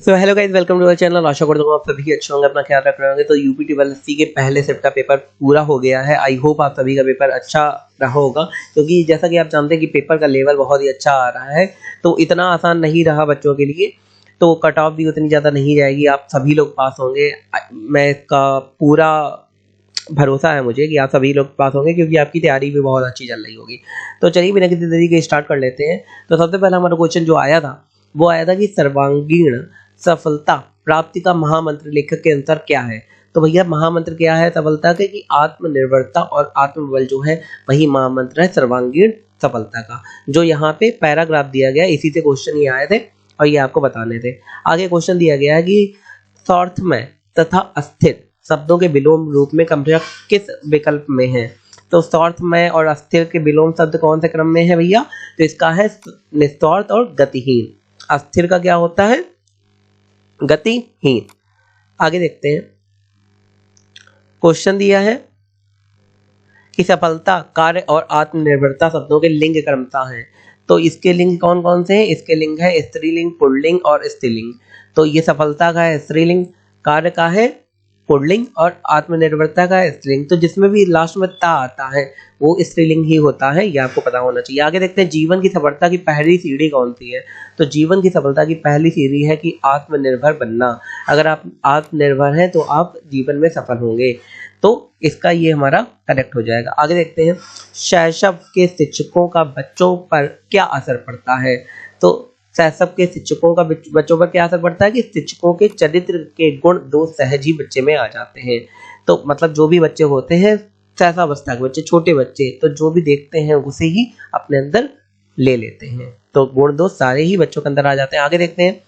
So hello guys, welcome to our channel. आशा करता हूँ आप सभी अच्छे होंगे, अपना ख्याल रख रहे होंगे। तो यूपी ट्रिपल एससी के पहले शिफ्ट का पेपर पूरा हो गया है। आई होप आप सभी का पेपर अच्छा रहा होगा, क्योंकि जैसा कि आप जानते हैं कि पेपर का लेवल बहुत ही अच्छा आ रहा है। तो इतना आसान नहीं रहा बच्चों के लिए, तो कट ऑफ भी उतनी ज़्यादा नहीं जाएगी, आप सभी लोग पास होंगे। मैं इसका पूरा भरोसा है मुझे कि आप सभी लोग पास होंगे, क्योंकि आपकी तैयारी भी बहुत अच्छी चल रही होगी। तो चलिए बिना किसी देरी के स्टार्ट कर लेते हैं। तो सबसे पहला हमारा क्वेश्चन जो आया था वो आया था कि सर्वांगीण सफलता प्राप्ति का महामंत्र लेखक के अनुसार क्या है। तो भैया महामंत्र क्या है सफलता के, कि आत्मनिर्भरता और आत्मबल जो है वही महामंत्र है सर्वांगीण सफलता का। जो यहाँ पे पैराग्राफ दिया गया इसी से क्वेश्चन ये आए थे और ये आपको बताने थे। आगे क्वेश्चन दिया गया है कि स्वार्थमय तथा अस्थिर शब्दों के विलोम रूप में क्रमशः किस विकल्प में है। तो स्वार्थमय और अस्थिर के विलोम शब्द कौन से क्रम में है भैया? तो इसका है निस्वार्थ और गतिहीन। अस्थिर का क्या होता है? गतिहीन। आगे देखते हैं, क्वेश्चन दिया है कि सफलता, कार्य और आत्मनिर्भरता शब्दों के लिंग क्रमशः हैं। तो इसके लिंग कौन कौन से हैं? इसके लिंग है स्त्रीलिंग, पुल्लिंग और स्त्रीलिंग। तो ये सफलता का है स्त्रीलिंग, कार्य का है पुल्लिंग और आत्मनिर्भरता का है स्त्रीलिंग। तो जिसमें भी लास्ट में ता आता है वो स्त्रीलिंग ही होता है, ये आपको पता होना चाहिए। आगे देखते हैं जीवन की सफलता की पहली सीढ़ी कौन सी है। तो जीवन की सफलता की पहली सीढ़ी है कि आत्मनिर्भर बनना। अगर आप आत्मनिर्भर हैं तो आप जीवन में सफल होंगे। तो इसका ये हमारा करेक्ट हो जाएगा। आगे देखते हैं, शैशव के शिक्षकों का बच्चों पर क्या असर पड़ता है। तो शैशव के शिक्षकों का बच्चों पर क्या असर पड़ता है कि शिक्षकों के चरित्र के गुण दोष सहज ही बच्चे में आ जाते हैं। तो मतलब जो भी बच्चे होते हैं शैशवावस्था के बच्चे, छोटे बच्चे, तो जो भी देखते हैं उसे ही अपने अंदर ले लेते हैं। तो गुण दोष सारे ही बच्चों के अंदर आ जाते हैं। आगे देखते हैं,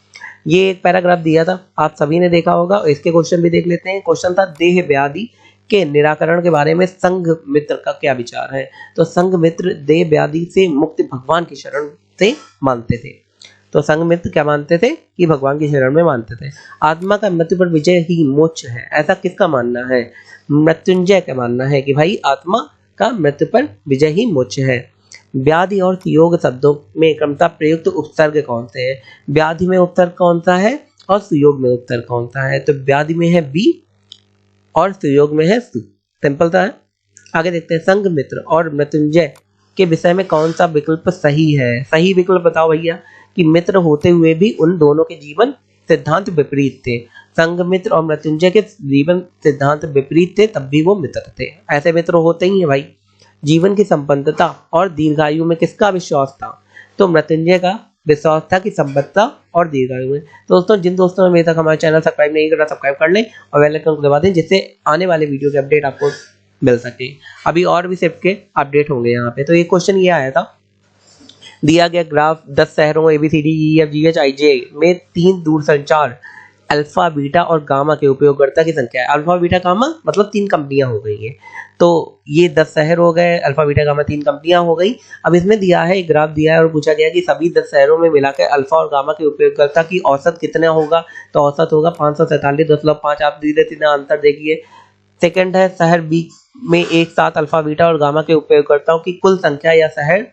ये एक पैराग्राफ दिया था, आप सभी ने देखा होगा। इसके क्वेश्चन भी देख लेते हैं। क्वेश्चन था देह व्याधि के निराकरण के बारे में संघ मित्र का क्या विचार है। तो संघ मित्र देह व्याधि से मुक्ति भगवान की शरण से मानते थे। तो संघ मित्र क्या मानते थे कि भगवान की शरण में मानते थे। आत्मा का मृत्यु पर विजय ही मोक्ष है, ऐसा किसका मानना है? मृत्युंजय का मानना है कि भाई आत्मा का मृत्यु पर विजय ही मोक्ष है। व्याधि और सुयोग शब्दों में क्रमशः प्रयुक्त उपसर्ग कौन से हैं? व्याधि में उपसर्ग कौन सा है और सुयोग में उपसर्ग कौन सा है? तो व्याधि में है बी और सुयोग में है सु। सिंपल सा है। आगे देखते हैं, संघ मित्र और मृत्युंजय के विषय में कौन सा विकल्प सही है। सही विकल्प बताओ भैया। कि मित्र होते हुए भी उन दोनों के जीवन सिद्धांत विपरीत थे। संघ मित्र और मृत्युंजय के जीवन सिद्धांत विपरीत थे, तब भी वो मित्र थे। ऐसे मित्र होते ही हैं भाई। जीवन की संपन्नता और दीर्घायु में किसका विश्वास था? तो मृत्युंजय का विश्वास था कि संपन्नता और दीर्घायु में। तो दोस्तों, जिन दोस्तों ने अभी तक हमारे चैनल सब्सक्राइब नहीं करा, सब्सक्राइब कर लें और बेल आइकन को दबा दें, जिससे आने वाले वीडियो के अपडेट आपको मिल सके। अभी और भी शिफ्ट के अपडेट होंगे यहाँ पे। तो ये क्वेश्चन ये आया था, दिया गया ग्राफ 10 शहरों ABCDEFGHIJ में 3 दूरसंचार अल्फा बीटा और गामा के उपयोगकर्ता की संख्या है। अल्फा बीटा गामा मतलब 3 कंपनियां हो गई हैं। तो ये 10 शहर हो गए, अल्फा बीटा गामा 3 कंपनियां हो गई। अब इसमें दिया है, एक ग्राफ दिया है और पूछा गया कि सभी 10 शहरों में मिलाकर अल्फा और गामा के उपयोगकर्ता की औसत कितना होगा। तो औसत होगा 547.5। आप धीरे धीरे आंसर देखिए। सेकंड है, शहर बी में एक साथ अल्फा बीटा और गामा के उपयोगकर्ताओं की कुल संख्या या शहर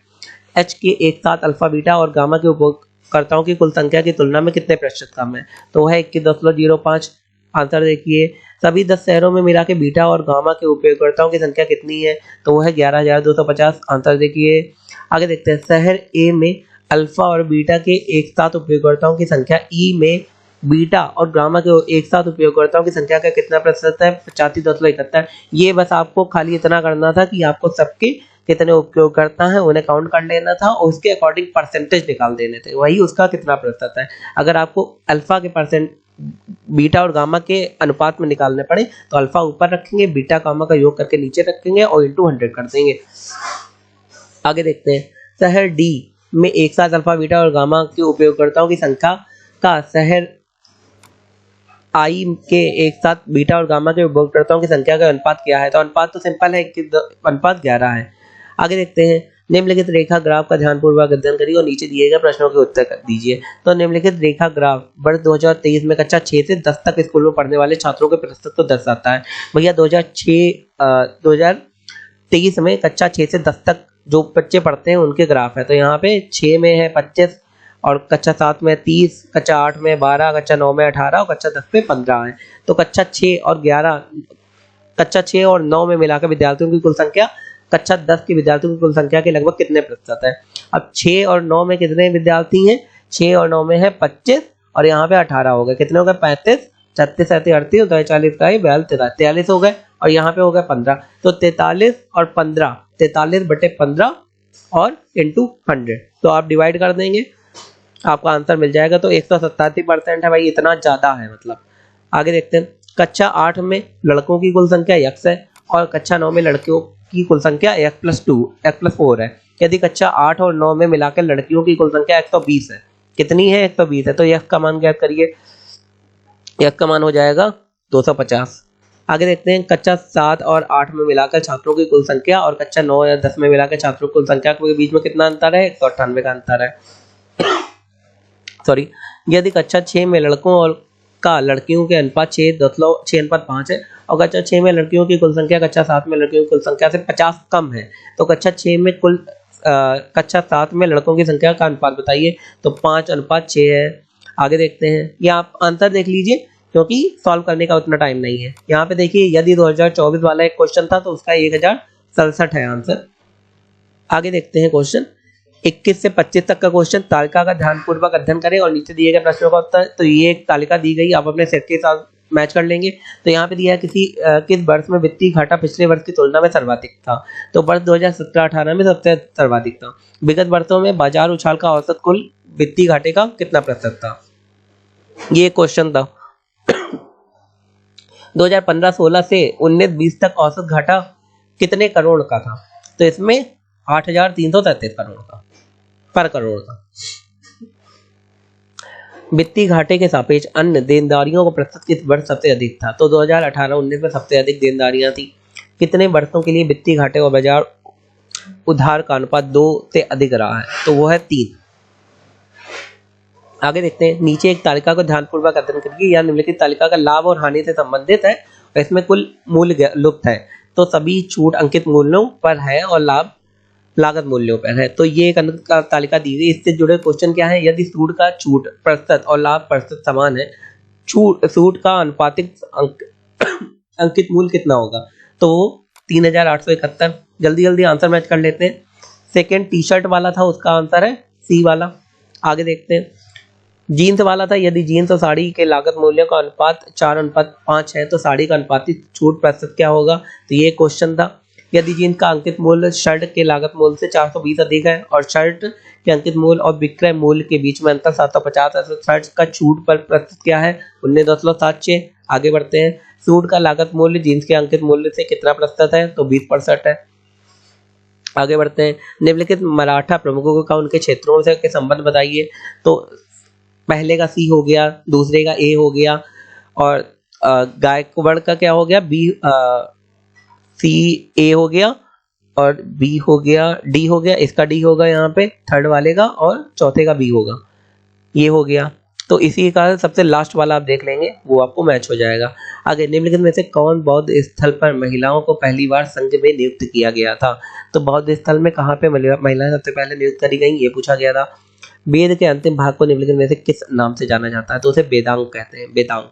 H के एक साथ अल्फा बीटा और गामा के उपयोगकर्ताओं की कुल संख्या की तुलना में कितने प्रतिशत कम है। तो वह 21.05। आंसर देखिए। सभी 10 शहरों में मिला के बीटा और गामा के उपयोगकर्ताओं की संख्या कितनी है। तो वह 11,250। आंसर देखिए। आगे देखते हैं, शहर ए में अल्फा और बीटा के एक साथ उपयोगकर्ताओं की संख्या ई में बीटा और गामा के एक साथ उपयोगकर्ताओं की संख्या का कितना प्रतिशत है? 85.71। ये बस आपको खाली इतना करना था कि आपको सबके कितने उपयोगकर्ता हैं उन्हें काउंट कर लेना था और उसके अकॉर्डिंग परसेंटेज निकाल देने थे, वही उसका कितना प्रतिशत है। अगर आपको अल्फा के परसेंट बीटा और गामा के अनुपात में निकालने पड़े तो अल्फा ऊपर रखेंगे, बीटा गामा का योग करके नीचे रखेंगे और इंटू 100 कर देंगे। आगे देखते हैं, शहर डी में एक साथ अल्फा बीटा और गामा के उपयोगकर्ताओं की संख्या का शहर आई के एक साथ बीटा और गामा के उपयोगकर्ताओं की संख्या का अनुपात क्या है। तो अनुपात तो सिंपल है कि अनुपात 11 है। आगे देखते हैं, निम्नलिखित रेखा ग्राफ का ध्यानपूर्वक अध्ययन करिए और नीचे दिए गए प्रश्नों के उत्तर दीजिए। तो निम्नलिखित रेखा ग्राफ वर्ष 2023 में कक्षा 6 से 10 तक स्कूल में पढ़ने वाले छात्रों के प्रतिशत को दर्शाता है। भैया 2023 में कक्षा 6 से 10 तक जो बच्चे पढ़ते हैं उनके ग्राफ है। तो यहाँ पे 6 में है 25 और कक्षा 7 में 30, कक्षा 8 में 12, कक्षा 9 में 18 और कक्षा 10 में 15 है। तो कक्षा 6 और 9 में मिलाकर विद्यार्थियों की कुल संख्या कक्षा 10 के विद्यार्थियों की कुल संख्या के लगभग कितने प्रतिशत है? अब 6 और 9 में कितने विद्यार्थी हैं? 6 और 9 में है 25 और यहाँ पे 18 हो गए, कितने हो गए? 35, 36, 37, 38 और 40 का ही 43 हो गए और यहाँ पे हो गए 15। तो 43 और 15, 43/15 और इंटू 100, तो आप डिवाइड कर देंगे, आपका आंसर मिल जाएगा। तो 187% है भाई, इतना ज्यादा है मतलब। आगे देखते हैं, कक्षा 8 में लड़कों की कुल संख्या x है और कक्षा 9 में लड़कियों की कुल संख्या x+4 है। यदि कक्षा 8 और 9 में मिलाकर लड़कियों की कुल संख्या 120 है, कितनी है? 120 है। तो x का मान ज्ञात करिए, x का मान हो जाएगा 250। आगे देखते हैं, कक्षा 7 और 8 में मिलाकर छात्रों की कुल संख्या और कक्षा 9 या 10 में मिलाकर छात्रों की कुल संख्या के बीच में कितना अंतर है? 198 का अंतर है। सॉरी, यदि कक्षा 6 में लड़कों और का लड़कियों के अनुपात 6:5 है और कक्षा 6 में लड़कियों की कुल संख्या कक्षा 7 में लड़कियों की कुल संख्या से 50 कम है, तो कक्षा 7 में लड़कों की संख्या का अनुपात बताइए। तो 5:6 है। आगे देखते हैं, ये आप आंसर देख लीजिए क्योंकि सॉल्व करने का उतना टाइम नहीं है। यहाँ पे देखिए, यदि 2024 वाला एक क्वेश्चन था तो उसका 1067 है आंसर। आगे देखते हैं क्वेश्चन 21 से 25 तक का क्वेश्चन। तालिका का ध्यानपूर्वक अध्ययन करें और नीचे दिए गए प्रश्नों का उत्तर। तो ये एक तालिका दी गई, आप अपने सेट के साथ मैच कर लेंगे। तो यहाँ पे दिया है किस वर्ष में वित्तीय घाटा पिछले वर्ष की तुलना में सर्वाधिक था? तो वर्ष 2017-18 में सबसे सर्वाधिक था। विगत वर्षों में बाजार उछाल का औसत कुल वित्तीय घाटे का कितना प्रतिशत था? ये क्वेश्चन था। 2015-16 से 19-20 तक औसत घाटा कितने करोड़ का था? तो इसमें 8,333 करोड़ का पर करोड़ का। वित्तीय घाटे के सापेक्ष अन्य देनदारियों का प्रतिशत किस वर्ष सबसे अधिक था? तो 2018-19 में सबसे अधिक देनदारियां थी। कितने वर्षों के लिए वित्तीय घाटे और बाजार उधार का अनुपात 2 से अधिक रहा है? तो वो है 3। आगे देखते हैं, नीचे एक तालिका को ध्यानपूर्वक अध्ययन करिए। यह निम्नलिखित तालिका का लाभ और हानि से संबंधित है और इसमें कुल मूल्य लुप्त है। तो सभी छूट अंकित मूल्यों पर है और लाभ लागत मूल्यों पर है। तो ये एक तालिका दी गई। इससे जुड़े क्वेश्चन क्या है? यदि सूट का छूट प्रतिशत और लाभ प्रतिशत समान है, सूट का अनुपातिक अंकित मूल्य कितना होगा? तो 3871। जल्दी जल्दी आंसर मैच कर लेते हैं। सेकेंड टी शर्ट वाला था, उसका आंसर है सी वाला। आगे देखते हैं, जीन्स वाला था। यदि जीन्स और साड़ी के लागत मूल्य का अनुपात 4:5 है तो साड़ी का अनुपातिक छूट प्रतिशत क्या होगा? तो ये क्वेश्चन था। यदि जीन्स का अंकित मूल्य शर्ट के लागत मूल्य से 420 अधिक है और शर्ट के अंकित मूल्य और विक्रय मूल्य के बीच में अंतर 750 है तो शर्ट का छूट पर प्रतिशत क्या है? 19.76। आगे बढ़ते हैं, सूट का लागत मूल्य जीन्स के अंकित मूल्य से कितना प्रतिशत है? तो 20% है। आगे बढ़ते हैं, निम्नलिखित मराठा प्रमुखों का उनके क्षेत्रों से के संबंध बताइए। तो पहले का सी हो गया, दूसरे का ए हो गया और गायकवाड़ का क्या हो गया? बी, सी ए हो गया और बी हो गया, डी हो गया, इसका डी होगा यहाँ पे थर्ड वाले का और चौथे का बी होगा, ये हो गया। तो इसी का सबसे लास्ट वाला आप देख लेंगे, वो आपको मैच हो जाएगा। आगे, निम्नलिखित में से कौन बौद्ध स्थल पर महिलाओं को पहली बार संघ में नियुक्त किया गया था? तो बौद्ध स्थल में कहाँ पे महिलाएं सबसे पहले नियुक्त करी गई, ये पूछा गया था। वेद के अंतिम भाग को निम्नलिखित में से किस नाम से जाना जाता है? तो उसे वेदांग कहते हैं, वेदांग।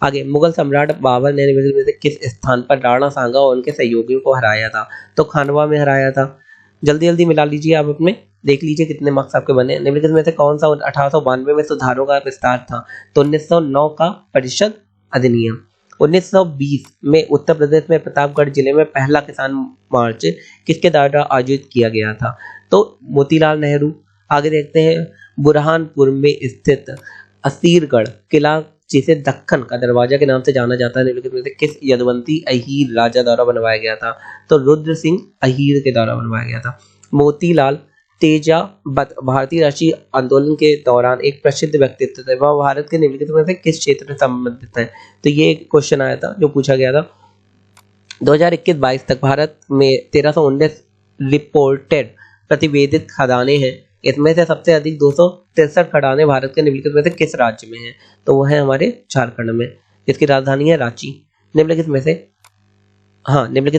आगे, मुगल सम्राट बाबर ने निम्नलिखित में से किस स्थान पर राणा सांगा और उनके सहयोगियों को हराया था? तो खानवा में हराया था। जल्दी जल्दी मिला लीजिए, आप अपने देख लीजिए कितने मार्क्स आपके बने। निम्नलिखित में से कौन सा 1892 में सुधारों का विस्तार था? तो 1909 का परिषद अधिनियम। 1920 में उत्तर प्रदेश में प्रतापगढ़ जिले में पहला किसान मार्च किसके द्वारा आयोजित किया गया था? तो मोतीलाल नेहरू। आगे देखते हैं, बुरहानपुर में स्थित असीरगढ़ किला जिसे दक्कन का दरवाजा के नाम से जाना जाता है, निम्नलिखित में से किस यदुवंती अहीर राजा द्वारा बनवाया गया था? तो रुद्र सिंह अहीर के द्वारा बनवाया गया था। मोतीलाल तेजाबत भारतीय राष्ट्रीय आंदोलन के दौरान एक प्रसिद्ध व्यक्तित्व थे, वह भारत के निम्नलिखित में से किस क्षेत्र से संबंधित है? तो ये एक क्वेश्चन आया था जो पूछा गया था। 2021-22 तक भारत में 1319 रिपोर्टेड प्रतिवेदित खदानें हैं। इसमें से सबसे अधिक 263 खदानें भारत के निम्नलिखित में से किस राज्य में हैं? तो वो है हमारे झारखंड में। इसकी राजधानी है रांची। निम्नलिखित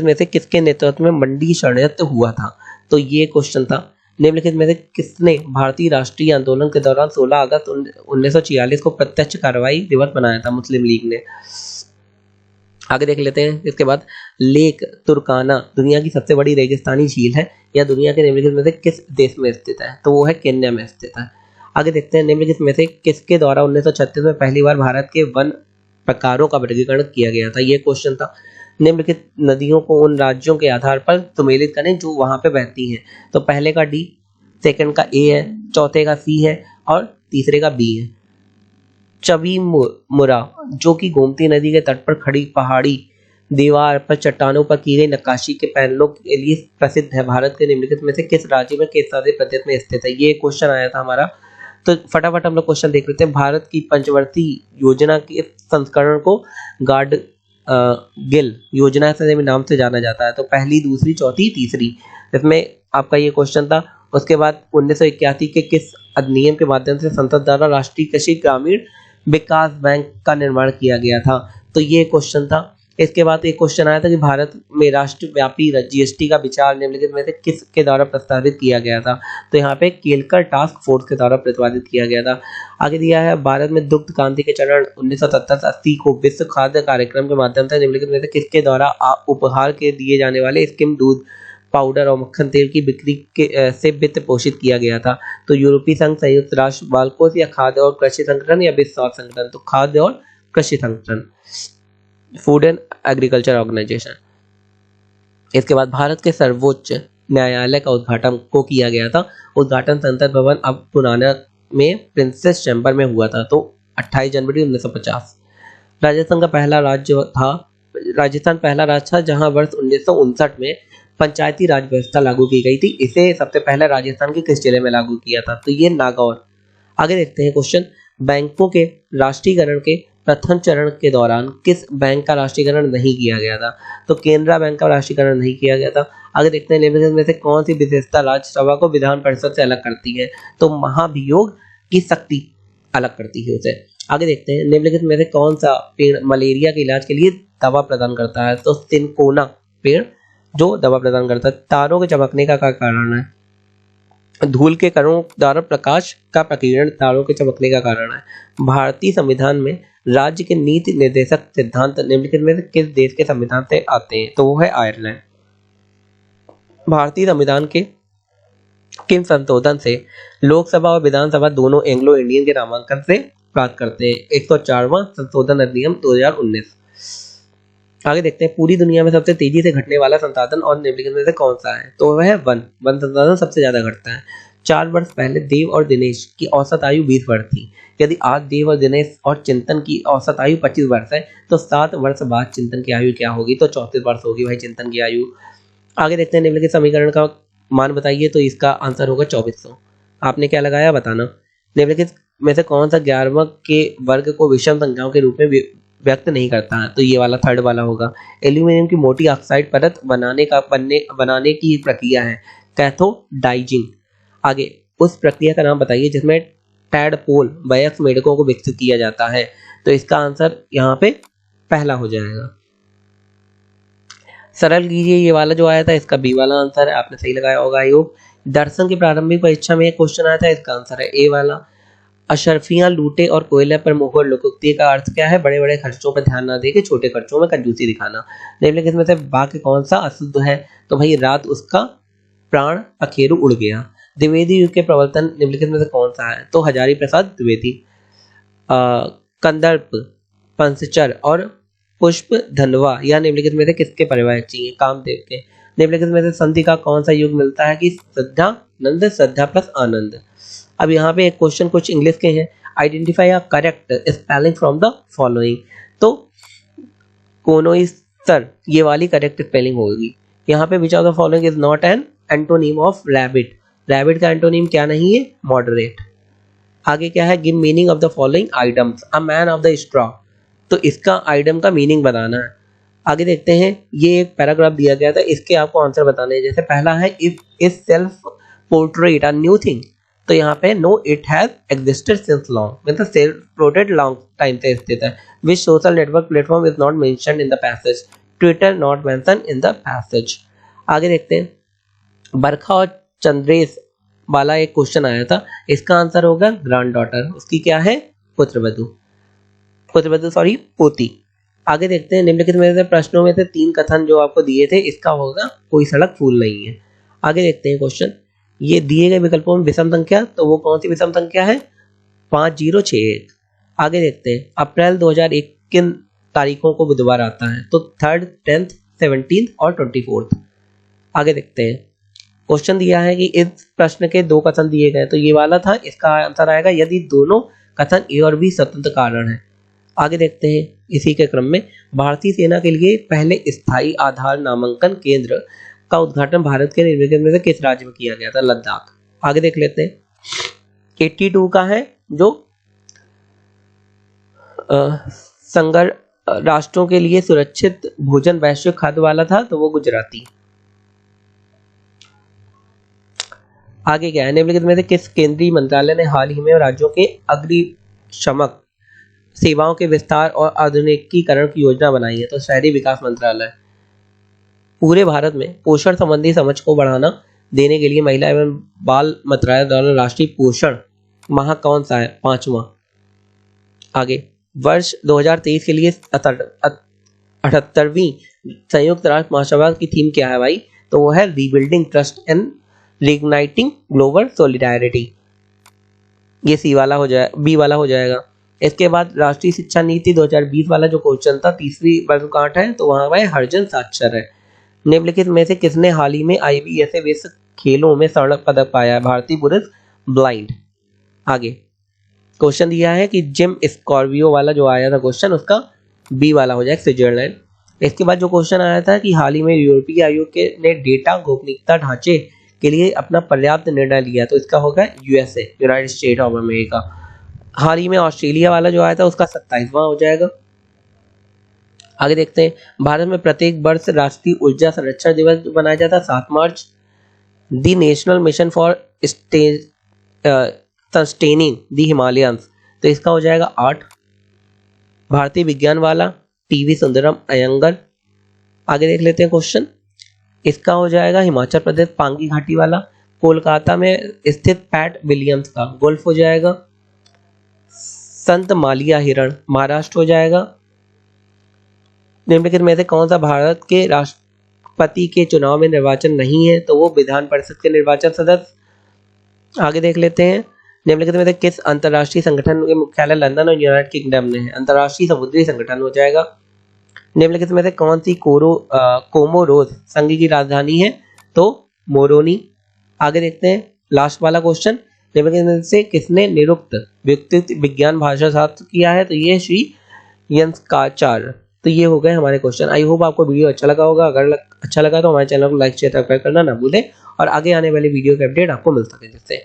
में से किसके नेतृत्व में मंडी षड्यंत्र हुआ था? तो ये क्वेश्चन था। निम्नलिखित में से किसने भारतीय राष्ट्रीय आंदोलन के दौरान 16 अगस्त 1946 को प्रत्यक्ष कार्रवाई दिवस बनाया था? मुस्लिम लीग ने। आगे देख लेते हैं इसके बाद, लेक तुर्काना दुनिया की सबसे बड़ी रेगिस्तानी झील है या दुनिया के निम्नलिखित में से किस देश में स्थित है? तो वो है केन्या में स्थित है। आगे देखते हैं, निम्नलिखित में से किसके द्वारा 1936 में पहली बार भारत के वन प्रकारों का वर्गीकरण किया गया था? ये क्वेश्चन था। निम्नलिखित नदियों को उन राज्यों के आधार पर सुमेलित करें जो वहां पे बहती हैं। तो पहले का डी, सेकंड का ए है, चौथे का सी है और तीसरे का बी है। चबी मुरा जो कि गोमती नदी के तट पर खड़ी पहाड़ी दीवार पर चट्टानों पर की गई नक्काशी के पैनलों के लिए प्रसिद्ध है। भारत के निम्नलिखित में से किस राज्य में किस प्रदेश में स्थित है? ये क्वेश्चन आया था हमारा, तो फटाफट हम लोग क्वेश्चन देख लेते हैं। भारत की पंचवर्षीय योजना के संस्करण को गार्ड गिल योजना से नाम से जाना जाता है। तो पहली, दूसरी, चौथी, तीसरी, इसमें आपका ये क्वेश्चन था। उसके बाद 1981 के किस अधिनियम के माध्यम से संसद द्वारा राष्ट्रीय कृषि ग्रामीण विकास बैंक का निर्माण किया गया था? तो ये क्वेश्चन था। इसके बाद एक क्वेश्चन आया था कि भारत में राष्ट्रव्यापी जीएसटी का विचार निम्नलिखित में से किसके द्वारा प्रस्तावित किया गया था? तो यहाँ पे केलकर टास्क फोर्स के द्वारा प्रतिपादित किया गया था। आगे दिया है, भारत में दुग्ध क्रांति के चरण 1970-80 को विश्व खाद्य कार्यक्रम के माध्यम से निम्नलिखित में से किसके द्वारा उपहार के दिए जाने वाले स्किम दूध पाउडर और मक्खन तेल की बिक्री के से वित्त पोषित किया गया था? तो यूरोपीय संघ, संयुक्त राष्ट्र बाल कोष या खाद्य और कृषि संगठन या विश्व स्वास्थ्य संगठन? तो खाद्य और कृषि संगठन, फूड एंड एग्रीकल्चर ऑर्गेनाइजेशन। इसके बाद भारत के सर्वोच्च न्यायालय का उद्घाटन को किया गया था। उद्घाटन संसद भवन अब पुराना में प्रिंसेस चैम्बर में हुआ था। तो 28 जनवरी 1950। राजस्थान पहला राज्य था जहां वर्ष 1959 में पंचायती राज व्यवस्था लागू की गई थी। इसे सबसे पहले राजस्थान के किस जिले में लागू किया था? तो ये नागौर। आगे देखते हैं क्वेश्चन, बैंकों के राष्ट्रीयकरण के प्रथम चरण के दौरान किस बैंक का राष्ट्रीयकरण नहीं किया गया था? तो केनरा बैंक का राष्ट्रीयकरण नहीं किया गया था। आगे देखते हैं, निम्नलिखित में से कौन सी विशेषता राज्यसभा को विधान परिषद से अलग करती है? तो महाभियोग की शक्ति अलग करती है उसे। आगे देखते हैं, निम्नलिखित में से कौन सा पेड़ मलेरिया के इलाज के लिए दवा प्रदान करता है? तो सिंकोना पेड़ जो दवा प्रदान करता है। तारों के चमकने का क्या कारण है? धूल के कणों द्वारा प्रकाश का प्रकीर्णन तारों के चमकने का कारण है। भारतीय संविधान में राज्य के नीति निर्देशक सिद्धांत निम्नलिखित में से किस देश के संविधान से आते हैं? तो वो है आयरलैंड। भारतीय संविधान के किन संशोधन से लोकसभा और विधानसभा दोनों एंग्लो इंडियन के नामांकन से प्राप्त करते हैं? 104वां संशोधन अधिनियम 2019। आगे देखते हैं, पूरी दुनिया में सबसे तेजी से घटने वाला संसाधन और निम्नलिखित में से कौन सा है? तो वह है वन संसाधन सबसे ज्यादा घटता है। 4 वर्ष पहले देव और दिनेश की औसत आयु 20 वर्ष थी। यदि आज देव और दिनेश और चिंतन की औसत आयु 25 वर्ष है तो 7 वर्ष बाद चिंतन की आयु क्या होगी? तो 34 वर्ष होगी भाई चिंतन की आयु। आगे देखते हैं, निम्नलिखित समीकरण का मान बताइए। तो इसका आंसर होगा 2400। आपने क्या लगाया बताना। निम्नलिखित में से कौन सा 11वां के वर्ग को विषम संख्याओं के रूप में व्यक्त नहीं करता है? तो ये वाला थर्ड वाला होगा। एल्यूमिनियम की मोटी ऑक्साइड परत बनाने की प्रक्रिया है कैथोडाइजिंग। आगे उस प्रक्रिया का नाम बताइए जिसमें टैडपोल वयस्क मेढकों को विकसित किया जाता है। तो इसका आंसर यहाँ पे पहला हो जाएगा। सरल कीजिए, ये वाला जो आया था इसका बी वाला आंसर है। आपने सही लगाया होगा। योग दर्शन की प्रारंभिक परीक्षा में एक क्वेश्चन आया था, इसका आंसर है ए वाला। अशर्फियां लूटे और कोयले पर मोहर लोकोक्ति का अर्थ क्या है? बड़े बड़े खर्चों पर ध्यान न देके छोटे खर्चों में कंजूसी दिखाना। निम्नलिखित में से वाक्य कौन सा अशुद्ध है? तो भाई रात उसका प्राण अखेरु उड़ गया। द्विवेदी युग के प्रवर्तन निम्नलिखित में से कौन सा है? तो हजारी प्रसाद द्विवेदी। कंदर्प, पंचचर और पुष्प धनवा या निम्नलिखित में से किसके परिवार चाहिए? कामदेव के। निम्नलिखित में से संधि का कौन सा युग मिलता है कि श्रद्धा प्लस आनंद। अब यहाँ पे एक क्वेश्चन कुछ इंग्लिश के हैं। Identify a correct spelling from the following. तो कोनोइस्टर ये वाली करेक्ट स्पेलिंग होगी। यहाँ पे which of the following is not an antonym of rabbit. Rabbit का एंटोनिम क्या नहीं है? मॉडरेट। आगे क्या है? Give meaning of the following items. A man of the straw. तो इसका आइटम का मीनिंग बताना है। आगे देखते हैं, ये एक पैराग्राफ दिया गया था, इसके आपको आंसर बताने हैं। जैसे पहला है if self portrait a new thing. तो यहाँ पे no it has existed since long, मतलब सेल्फ पोर्ट्रेट लॉन्ग टाइम से स्थित है। Which social network platform is not mentioned in the passage. Twitter not mention in the passage. आगे देखते हैं, बरखा और चंद्रेश वाला एक क्वेश्चन आया था, इसका आंसर होगा ग्रैंड डॉटर। उसकी क्या है? पुत्रवधु, पोती। आगे देखते हैं, निम्नलिखित में से प्रश्नों में से 3 कथन जो आपको दिए थे, इसका होगा कोई सड़क फूल नहीं है। आगे देखते हैं क्वेश्चन, ये दिए गए विकल्पों में विषम संख्या, तो वो कौन सी विषम संख्या है? 5061। आगे देखते हैं, अप्रैल 2001 किन तारीखों को बुधवार आता है? तो 3rd, 10th, 17th और 24th। आगे देखते हैं, क्वेश्चन दिया है कि इस प्रश्न के 2 कथन दिए गए, तो ये वाला था, इसका आंसर आएगा यदि दोनों कथन ए और बी स्वतंत्र कारण है। आगे देखते हैं, इसी के क्रम में भारतीय सेना के लिए पहले स्थायी आधार नामांकन केंद्र का उद्घाटन भारत के निम्नलिखित में से किस राज्य में किया गया था? लद्दाख। आगे देख लेते हैं, 82 का है जो संघर्ष राष्ट्रों के लिए सुरक्षित भोजन वैश्विक खाद्य वाला था, तो वो गुजराती। आगे क्या है, निम्नलिखित में से किस केंद्रीय मंत्रालय ने हाल ही में राज्यों के अग्निशमक सेवाओं के विस्तार और आधुनिकीकरण की योजना बनाई है? तो शहरी विकास मंत्रालय। पूरे भारत में पोषण संबंधी समझ को बढ़ाना देने के लिए महिला एवं बाल मंत्रालय द्वारा राष्ट्रीय पोषण माह कौन सा है? 5वां। आगे, वर्ष 2023 के लिए 78वीं संयुक्त राष्ट्र महासभा की थीम क्या है भाई? तो वो है rebuilding trust and reigniting global solidarity. ये सी वाला हो जाए, बी वाला हो जाएगा। इसके बाद राष्ट्रीय शिक्षा नीति 2020 वाला जो क्वेश्चन था, 3वीं वर्षगांठ है, तो वहां भाई हरजन साक्षर है। निम्नलिखित में से किसने हाल ही में IBSA विश्व खेलों में स्वर्ण पदक पाया है? भारतीय पुरुष ब्लाइंड। आगे क्वेश्चन दिया है कि जिम स्कॉर्पियो वाला जो आया था क्वेश्चन, उसका बी वाला हो जाएगा, स्विट्जरलैंड। इसके बाद जो क्वेश्चन आया था कि हाल ही में यूरोपीय आयोग ने डेटा गोपनीयता ढांचे के लिए अपना पर्याप्त निर्णय लिया, तो इसका होगा USA, United State of America. हाल ही में ऑस्ट्रेलिया वाला जो आया था, उसका 27वां हो जाएगा। आगे देखते हैं, भारत में प्रत्येक वर्ष राष्ट्रीय ऊर्जा संरक्षण दिवस मनाया जाता है 7 मार्च। The national mission for sustaining the Himalayas, तो इसका हो जाएगा 8। भारतीय विज्ञान वाला TV सुंदरम अयंगर। आगे देख लेते हैं क्वेश्चन, इसका हो जाएगा हिमाचल प्रदेश पांगी घाटी वाला। कोलकाता में स्थित पैट विलियम्स का गोल्फ हो जाएगा। संत मालिया हिरण महाराष्ट्र हो जाएगा। निम्नलिखित में से कौन सा भारत के राष्ट्रपति के चुनाव में निर्वाचन नहीं है? तो वो विधान परिषद के निर्वाचन सदस्य। आगे देख लेते हैं, निम्नलिखित में से किस अंतर्राष्ट्रीय संगठन के मुख्यालय लंदन और यूनाइटेड किंगडम में है? अंतर्राष्ट्रीय समुद्री संगठन हो जाएगा। निम्नलिखित में से कौन सी कोमोरोस संघ की राजधानी है? तो मोरोनी। आगे देखते हैं लास्ट वाला क्वेश्चन, निम्नलिखित में से किसने निरुक्त व्यक्तित्व विज्ञान भाषा शास्त्र किया है? तो ये श्री यंस्काचार्य। तो ये हो गए हमारे क्वेश्चन। आई होप आपको वीडियो अच्छा लगा होगा। अगर अच्छा लगा तो हमारे चैनल को लाइक शेयर सब्सक्राइब करना ना भूलें और आगे आने वाली वीडियो के अपडेट आपको मिल सके जिससे